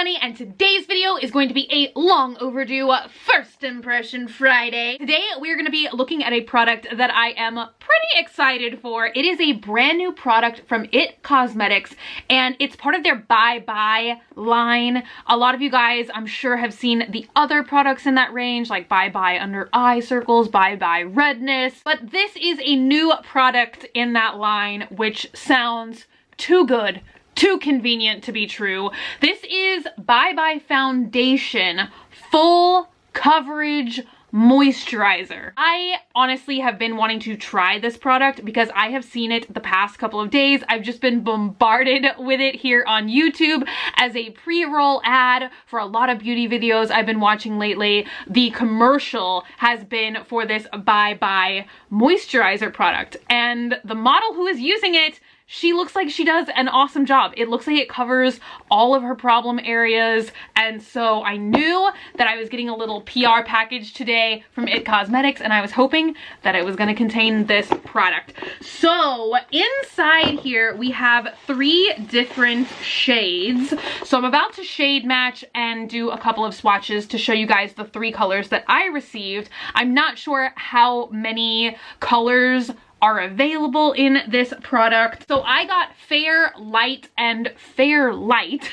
Bunny, and today's video is going to be a long overdue first impression Friday. Today we're going to be looking at a product that I am pretty excited for. It is a brand new product from It Cosmetics, and it's part of their Bye Bye line. A lot of you guys, I'm sure, have seen the other products in that range, like Bye Bye Under Eye Circles, Bye Bye Redness, but this is a new product in that line, which sounds too good, too convenient to be true. This is Bye Bye Foundation Full Coverage Moisturizer. I honestly have been wanting to try this product because I have seen it the past couple of days. I've just been bombarded with it here on YouTube as a pre-roll ad for a lot of beauty videos I've been watching lately. The commercial has been for this Bye Bye moisturizer product, and the model who is using it, she looks like she does an awesome job. It looks like it covers all of her problem areas, and so I knew that I was getting a little PR package today from It Cosmetics, and I was hoping that it was going to contain this product. So inside here we have 3 different shades. So I'm about to shade match and do a couple of swatches to show you guys the 3 colors that I received. I'm not sure how many colors are available in this product. So I got Fair, Light, and Fair Light,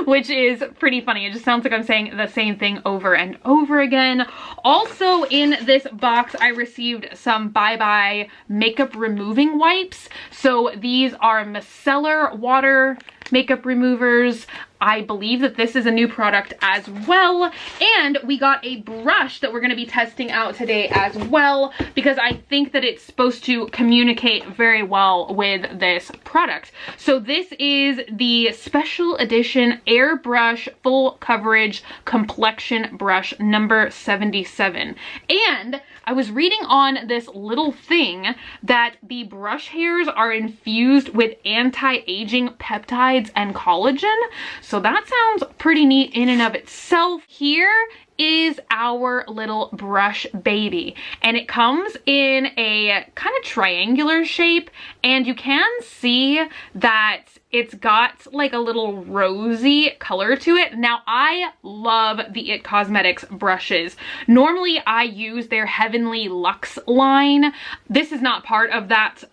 which is pretty funny. It just sounds like I'm saying the same thing over and over again. Also in this box, I received some Bye Bye makeup removing wipes. So these are micellar water makeup removers. I believe that this is a new product as well. And we got a brush that we're going to be testing out today as well, because I think that it's supposed to communicate very well with this product. So this is the special edition Airbrush Full Coverage Complexion Brush number 77. And I was reading on this little thing that the brush hairs are infused with anti-aging peptides and collagen. So that sounds pretty neat in and of itself. Here is our little brush baby, and it comes in a kind of triangular shape, and you can see that it's got like a little rosy color to it. Now, I love the It Cosmetics brushes. Normally I use their Heavenly Luxe line. This is not part of that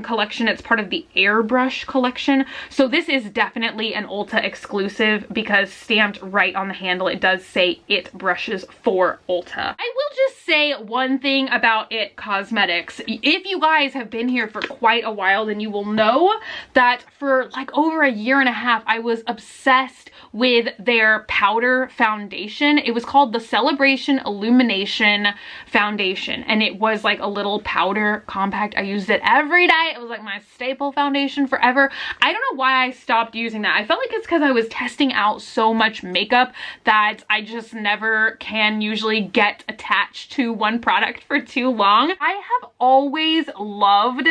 collection. It's part of the Airbrush collection. So this is definitely an Ulta exclusive, because stamped right on the handle it does say It brushes for Ulta. I will just say one thing about It Cosmetics. If you guys have been here for quite a while, then you will know that for like over a year and a half, I was obsessed with their powder foundation. It was called the Celebration Illumination Foundation, and it was like a little powder compact. I used it every day. It was like my staple foundation forever. I don't know why I stopped using that. I felt like it's because I was testing out so much makeup that I just never can usually get attached to one product for too long. I have always loved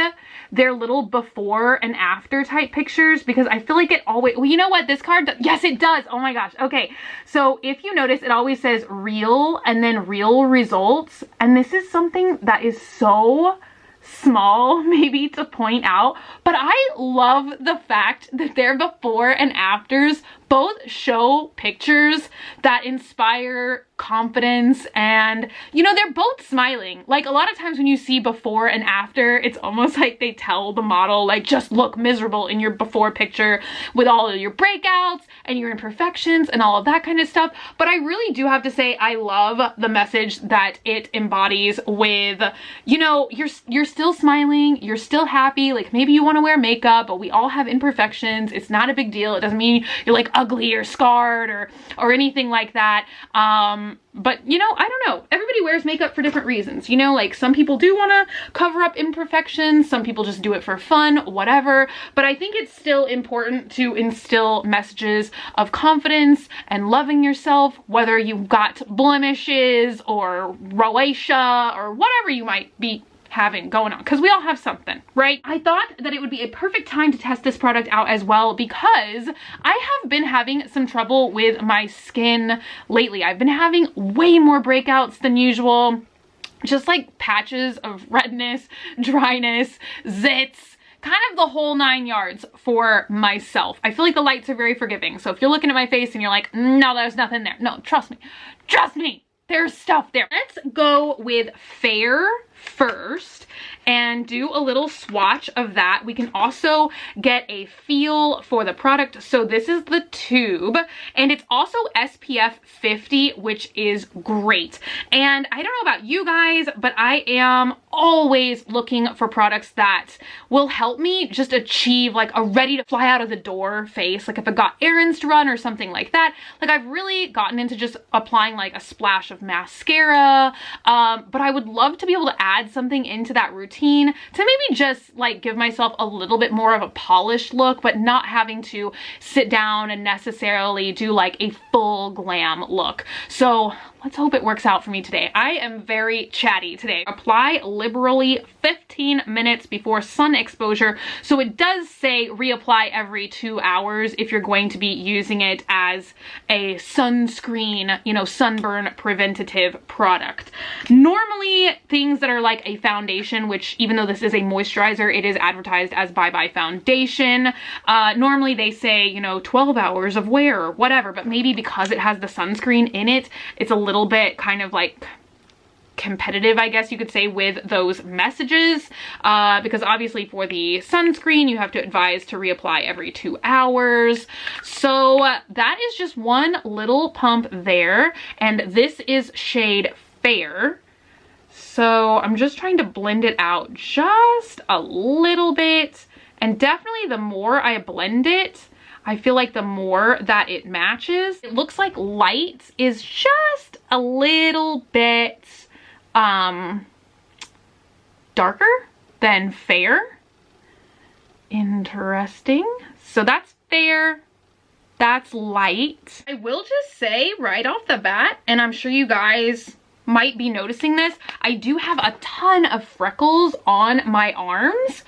their little before and after type pictures, because I feel like it always, well, you know what, this card, yes it does, oh my gosh. Okay, so if you notice, it always says real and then real results, and this is something that is so small maybe to point out, but I love the fact that their before and afters both show pictures that inspire confidence, and you know, they're both smiling. Like, a lot of times when you see before and after, it's almost like they tell the model, like, just look miserable in your before picture with all of your breakouts and your imperfections and all of that kind of stuff. But I really do have to say, I love the message that it embodies with, you know, you're still smiling, you're still happy. Like, maybe you want to wear makeup, but we all have imperfections. It's not a big deal. It doesn't mean you're like ugly or scarred or anything like that. But you know, I don't know. Everybody wears makeup for different reasons. You know, like some people do want to cover up imperfections. Some people just do it for fun, whatever. But I think it's still important to instill messages of confidence and loving yourself, whether you've got blemishes or rosacea or whatever you might be having going on, because we all have something, right? I thought that it would be a perfect time to test this product out as well, because I have been having some trouble with my skin lately. I've been having way more breakouts than usual, just like patches of redness, dryness, zits, kind of the whole 9 yards for myself. I feel like the lights are very forgiving. So if you're looking at my face and you're like, no, there's nothing there. No, trust me, there's stuff there. Let's go with Fair first and do a little swatch of that. We can also get a feel for the product. So this is the tube, and it's also SPF 50, which is great. And I don't know about you guys, but I am always looking for products that will help me just achieve like a ready to fly out of the door face. Like if I got errands to run or something like that. Like I've really gotten into just applying like a splash of mascara, but I would love to be able to add something into that routine to maybe just like give myself a little bit more of a polished look, but not having to sit down and necessarily do like a full glam look. So let's hope it works out for me today. I am very chatty today. Apply liberally 15 minutes before sun exposure. So it does say reapply every 2 hours if you're going to be using it as a sunscreen, you know, sunburn preventative product. Normally things that are like a foundation, which even though this is a moisturizer, it is advertised as Bye Bye Foundation. Normally they say, you know, 12 hours of wear or whatever, but maybe because it has the sunscreen in it, it's a little bit kind of like competitive, I guess you could say, with those messages, because obviously for the sunscreen you have to advise to reapply every 2 hours. So that is just one little pump there, and this is shade Fair. So I'm just trying to blend it out just a little bit, and definitely the more I blend it, I feel like the more that it matches. It looks like light is just a little bit darker than Fair. Interesting. So that's Fair, that's light. I will just say right off the bat, and I'm sure you guys might be noticing this, I do have a ton of freckles on my arms.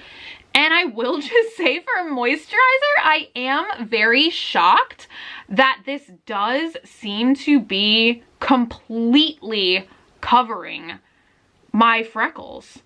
And I will just say, for a moisturizer, I am very shocked that this does seem to be completely covering my freckles.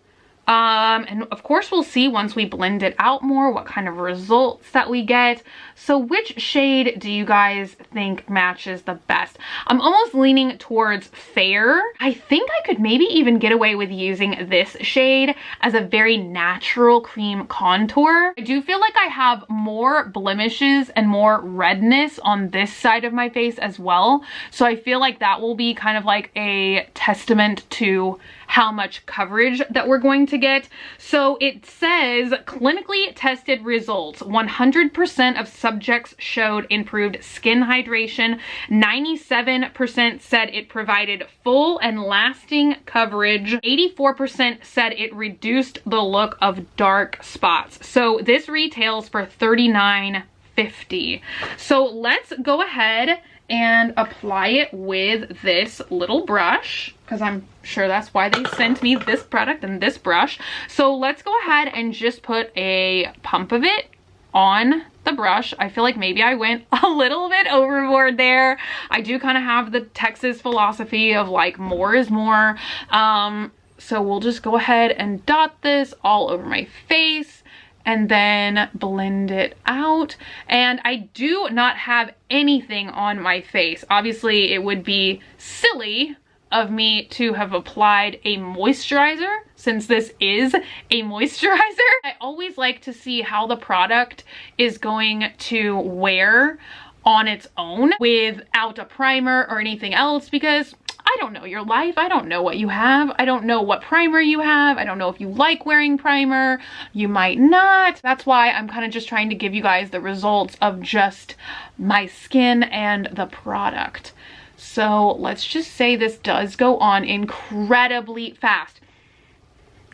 And of course we'll see once we blend it out more what kind of results that we get. So which shade do you guys think matches the best? I'm almost leaning towards Fair. I think I could maybe even get away with using this shade as a very natural cream contour. I do feel like I have more blemishes and more redness on this side of my face as well. So I feel like that will be kind of like a testament to how much coverage that we're going to get. So it says clinically tested results. 100% of subjects showed improved skin hydration. 97% said it provided full and lasting coverage. 84% said it reduced the look of dark spots. So this retails for $39.50. So let's go ahead and apply it with this little brush, because I'm sure that's why they sent me this product and this brush. So let's go ahead and just put a pump of it on the brush. I feel like maybe I went a little bit overboard there. I do kind of have the Texas philosophy of like more is more. So we'll just go ahead and dot this all over my face and then blend it out. And I do not have anything on my face. Obviously, it would be silly of me to have applied a moisturizer since this is a moisturizer. I always like to see how the product is going to wear on its own without a primer or anything else, because I don't know your life. I don't know what you have. I don't know what primer you have. I don't know if you like wearing primer. You might not. That's why I'm kind of just trying to give you guys the results of just my skin and the product. So let's just say this does go on incredibly fast.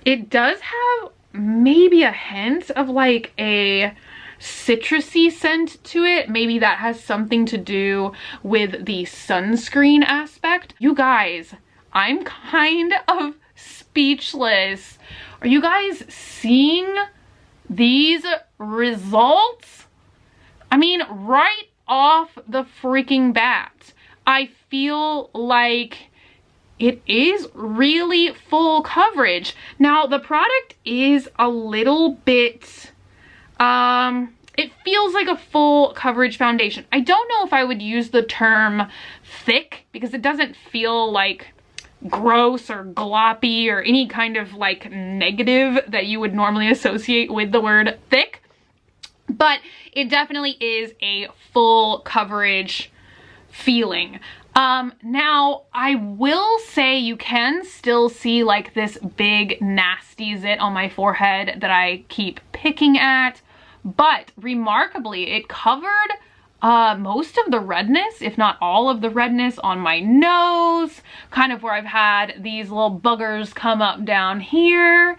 It does have maybe a hint of like a citrusy scent to it. Maybe that has something to do with the sunscreen aspect. You guys, I'm kind of speechless. Are you guys seeing these results? I mean, right off the freaking bat, I feel like it is really full coverage. Now, the product is a little bit It feels like a full coverage foundation. I don't know if I would use the term thick because it doesn't feel like gross or gloppy or any kind of like negative that you would normally associate with the word thick, but it definitely is a full coverage feeling. Now I will say you can still see like this big nasty zit on my forehead that I keep picking at, but remarkably it covered most of the redness, if not all of the redness on my nose, kind of where I've had these little buggers come up down here.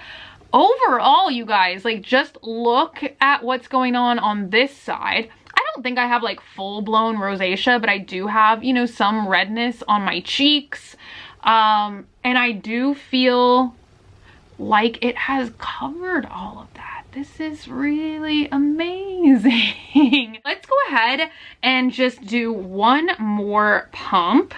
Overall, you guys, like just look at what's going on this side. I don't think I have like full-blown rosacea, but I do have, you know, some redness on my cheeks. And I do feel like it has covered all of that. This is really amazing. Let's go ahead and just do one more pump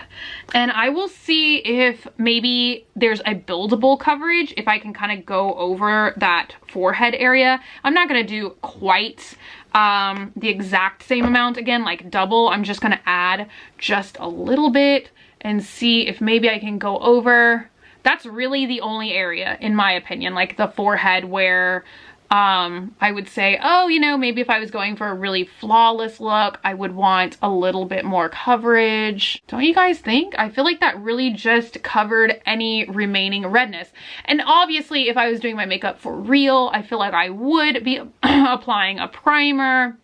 and I will see if maybe there's a buildable coverage, if I can kind of go over that forehead area. I'm not going to do quite the exact same amount again, like double. I'm just going to add just a little bit and see if maybe I can go over. That's really the only area, in my opinion, like the forehead where I would say, oh, you know, maybe if I was going for a really flawless look, I would want a little bit more coverage. Don't you guys think? I feel like that really just covered any remaining redness. And obviously, if I was doing my makeup for real, I feel like I would be applying a primer,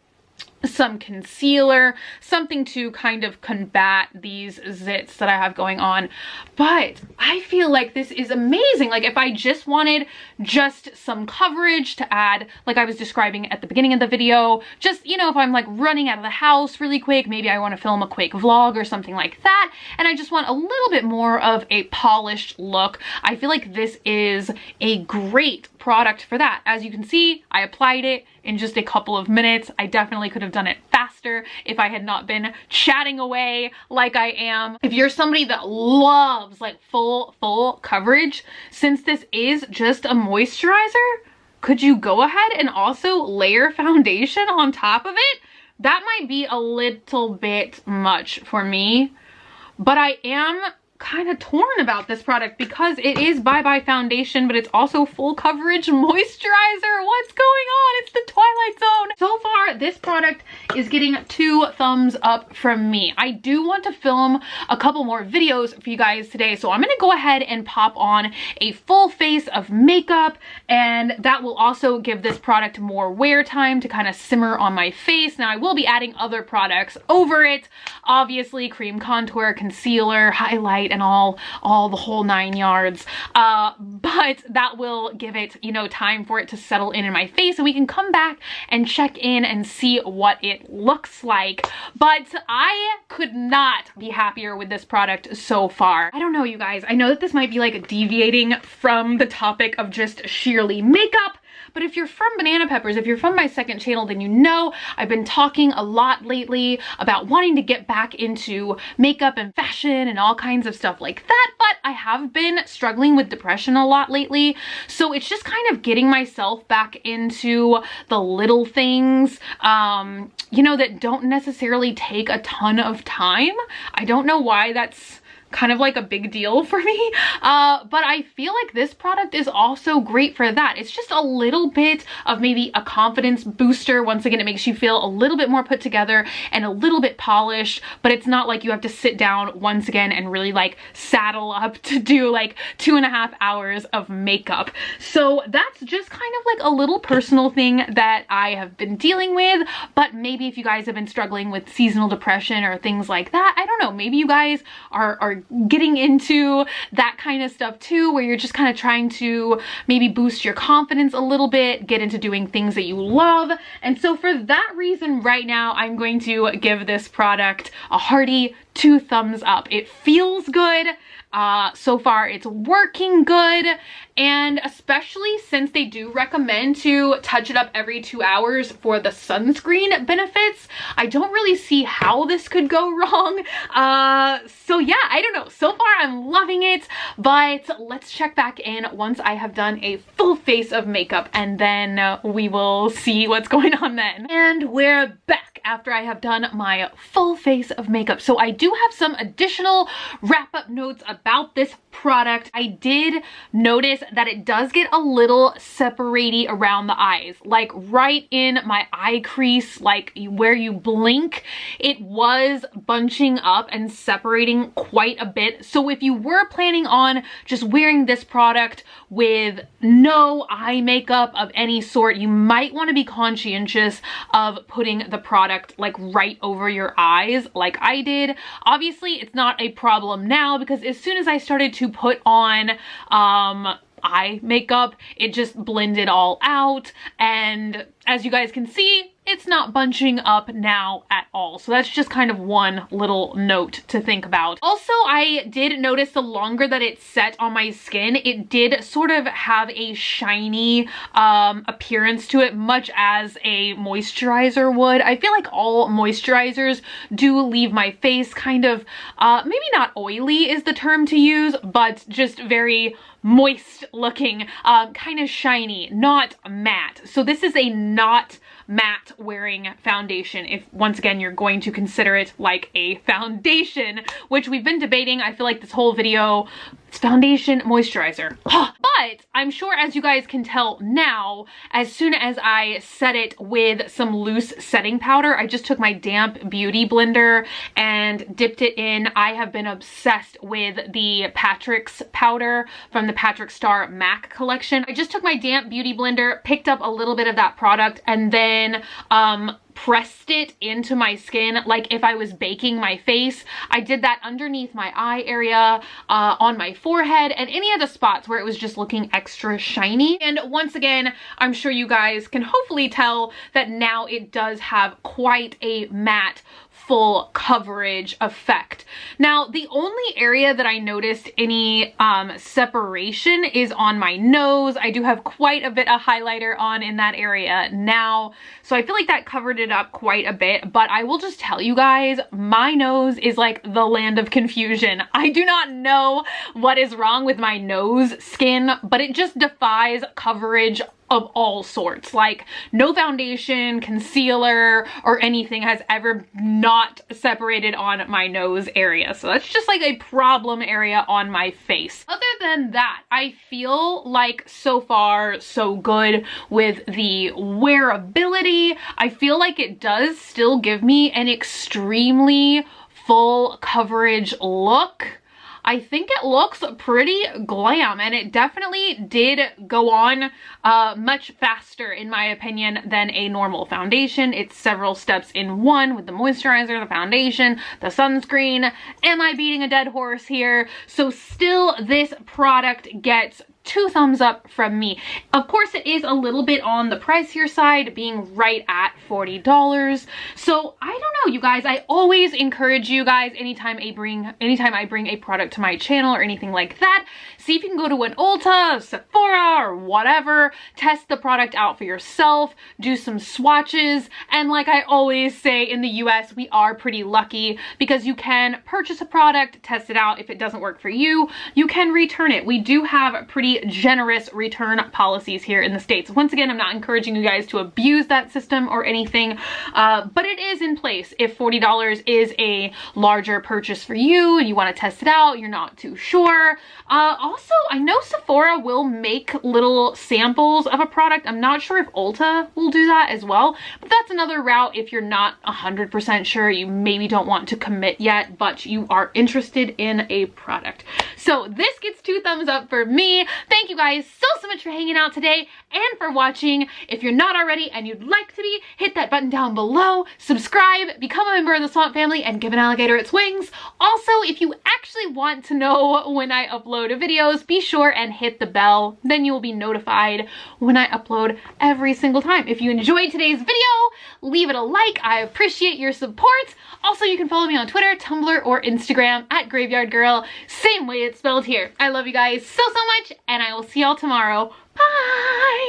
some concealer, something to kind of combat these zits that I have going on. But I feel like this is amazing. Like if I just wanted just some coverage to add, like I was describing at the beginning of the video, just, you know, if I'm like running out of the house really quick, maybe I want to film a quick vlog or something like that, and I just want a little bit more of a polished look, I feel like this is a great product for that. As you can see, I applied it in just a couple of minutes. I definitely could have done it faster if I had not been chatting away like I am. If you're somebody that loves like full coverage, since this is just a moisturizer, could you go ahead and also layer foundation on top of it? That might be a little bit much for me, but I am kind of torn about this product because it is Bye Bye Foundation, but it's also full coverage moisturizer. What's going on? It's the Twilight Zone. So far, this product is getting 2 thumbs up from me. I do want to film a couple more videos for you guys today, so I'm gonna go ahead and pop on a full face of makeup, and that will also give this product more wear time to kind of simmer on my face. Now, I will be adding other products over it, obviously cream contour, concealer, highlight, and all the whole 9 yards, but that will give it, you know, time for it to settle in my face, and we can come back and check in and see what it looks like. But I could not be happier with this product so far. I don't know, you guys, I know that this might be like deviating from the topic of just sheerly makeup, but if you're from Banana Peppers, if you're from my second channel, then you know I've been talking a lot lately about wanting to get back into makeup and fashion and all kinds of stuff like that, but I have been struggling with depression a lot lately, so it's just kind of getting myself back into the little things, you know, that don't necessarily take a ton of time. I don't know why that's kind of like a big deal for me, but I feel like this product is also great for that. It's just a little bit of maybe a confidence booster. Once again, it makes you feel a little bit more put together and a little bit polished, but it's not like you have to sit down once again and really like saddle up to do like 2.5 hours of makeup. So that's just kind of like a little personal thing that I have been dealing with, but maybe if you guys have been struggling with seasonal depression or things like that, I don't know, maybe you guys are getting into that kind of stuff too, where you're just kind of trying to maybe boost your confidence a little bit, get into doing things that you love. And so for that reason right now, I'm going to give this product a hearty 2 thumbs up. It feels good. So far it's working good, and especially since they do recommend to touch it up every 2 hours for the sunscreen benefits, I don't really see how this could go wrong. So yeah, I don't know. So far I'm loving it, but let's check back in once I have done a full face of makeup, and then we will see what's going on then. And we're back after I have done my full face of makeup. So I do have some additional wrap-up notes about this product. I did notice that it does get a little separate-y around the eyes, like right in my eye crease, like where you blink, it was bunching up and separating quite a bit. So if you were planning on just wearing this product with no eye makeup of any sort, you might want to be conscientious of putting the product like right over your eyes like I did. Obviously it's not a problem now, because as soon as I started to put on eye makeup, it just blended all out, and as you guys can see, it's not bunching up now at all. So that's just kind of one little note to think about. Also, I did notice the longer that it set on my skin, it did sort of have a shiny appearance to it, much as a moisturizer would. I feel like all moisturizers do leave my face kind of, maybe not oily is the term to use, but just very moist looking, kind of shiny, not matte. So this is a not matte wearing foundation, if once again you're going to consider it like a foundation, which we've been debating. I feel like this whole video, it's foundation, moisturizer. But I'm sure, as you guys can tell now, as soon as I set it with some loose setting powder, I just took my damp beauty blender and dipped it in. I have been obsessed with the Patrick's powder from the Patrick Star MAC collection. I just took my damp beauty blender, picked up a little bit of that product, and then pressed it into my skin like if I was baking my face. I did that underneath my eye area, on my forehead, and any of the spots where it was just looking extra shiny. And once again, I'm sure you guys can hopefully tell that now it does have quite a matte full coverage effect. Now, the only area that I noticed any separation is on my nose. I do have quite a bit of highlighter on in that area now, so I feel like that covered it up quite a bit. But I will just tell you guys, my nose is like the land of confusion. I do not know what is wrong with my nose skin, but it just defies coverage of all sorts. Like, no foundation, concealer, or anything has ever not separated on my nose area. So that's just like a problem area on my face. Other than that, I feel like so far so good with the wearability. I feel like it does still give me an extremely full coverage look. I think it looks pretty glam, and it definitely did go on much faster, in my opinion, than a normal foundation. It's several steps in one with the moisturizer, the foundation, the sunscreen. Am I beating a dead horse here? So still, this product gets 2 thumbs up from me. Of course, it is a little bit on the pricier side, being right at $40. So I don't know, you guys. I always encourage you guys, anytime I bring a product to my channel or anything like that, see if you can go to an Ulta, Sephora, or whatever, test the product out for yourself, do some swatches, and like I always say, in the US, we are pretty lucky because you can purchase a product, test it out. If it doesn't work for you, you can return it. We do have pretty generous return policies here in the States. Once again, I'm not encouraging you guys to abuse that system or anything, but it is in place if $40 is a larger purchase for you and you want to test it out, you're not too sure. Also, I know Sephora will make little samples of a product. I'm not sure if Ulta will do that as well, but that's another route if you're not 100% sure, you maybe don't want to commit yet, but you are interested in a product. So this gets 2 thumbs up for me. Thank you guys so much for hanging out today, and for watching. If you're not already and you'd like to be, hit that button down below, subscribe, become a member of the Swamp family, and give an alligator its wings. Also, if you actually want to know when I upload videos, be sure and hit the bell. Then you will be notified when I upload every single time. If you enjoyed today's video, leave it a like. I appreciate your support. Also, you can follow me on Twitter, Tumblr, or Instagram at Graveyard Girl. Same way it's spelled here. I love you guys so much, and I will see y'all tomorrow. Bye!